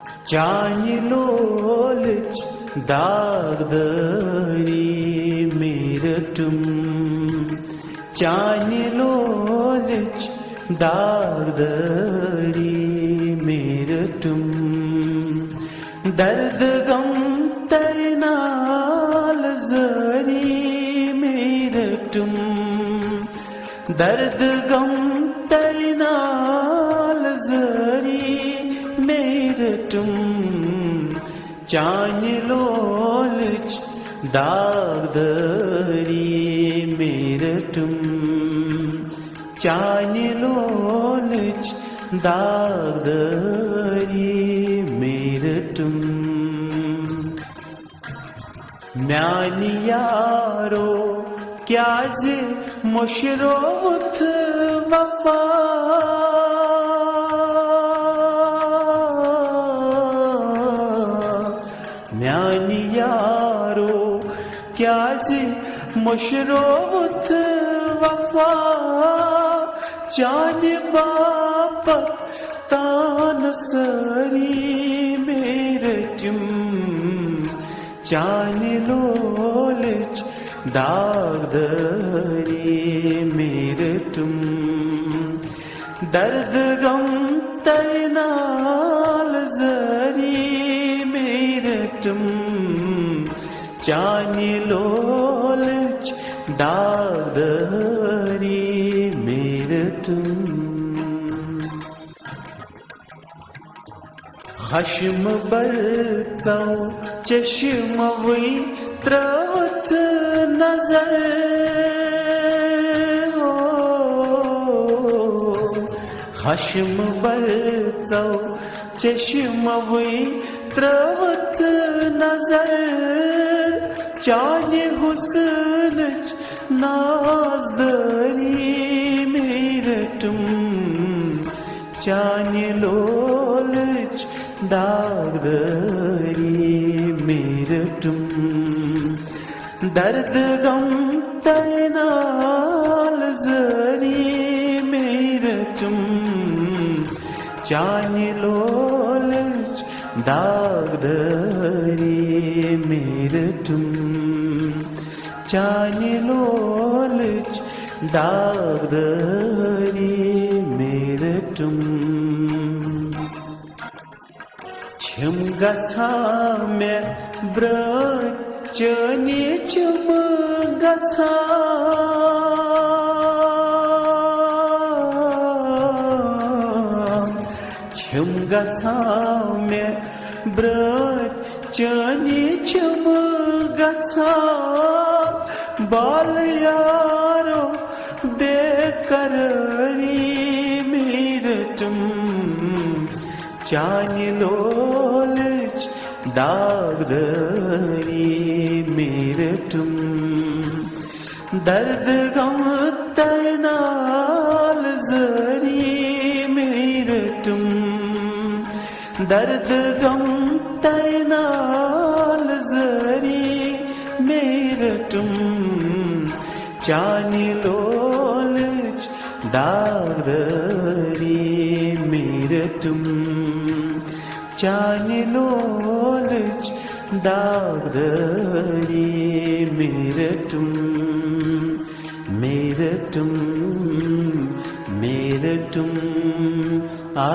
चानि लोलच दागदरी मेरटुम चानि लोलच दागदरी मेरटुम दर्द गम तैनाल जरी मेरटुम दर्द गम तैनाल जरी मेरटुम चानि लोलच दागदरी मेरटुम चानि लोलच दागदरी मेरटुम म्यानी यारो क्या ज़े मुशरोथ वफा म्यानी यारो क्या ज़े मुशरोथ वफा चानि बापत तान सरी मेरटुम चानि लोलच दागदरी मेरटुम दर्द गम तैनाल जरी मेरटुम चानि लोलच दागदरी मेरटुम खश्म बरचौ चश्मवै त्रवत नजर हो खश्म बरचौ चश्मवै त्रवत नजर चानि हुस्नच नाज़दरी मेरटुम चानि लोलच दागदरी मेरटुम दर्द गम तैनाल जरी मेरटुम चानि लोलच दागदरी मेरटुम चानि लोलच दागदरी मेरटुम छिम गछा मे ब्रज चनि छिम गछा छिम गछा मे ब्रज चनि छिम गछा बाल यारो बेकरारी मेरटुम चानि लोलच दागदरी मेरटुम दर्द गम तैनाल जरी मेरटुम दर्द गम तैनाल जरी मेरटुम चानि लोलच दागदरी मेरटुम चानि लोलच दागदरी मेरटुम मेरटुम मेरटुम आ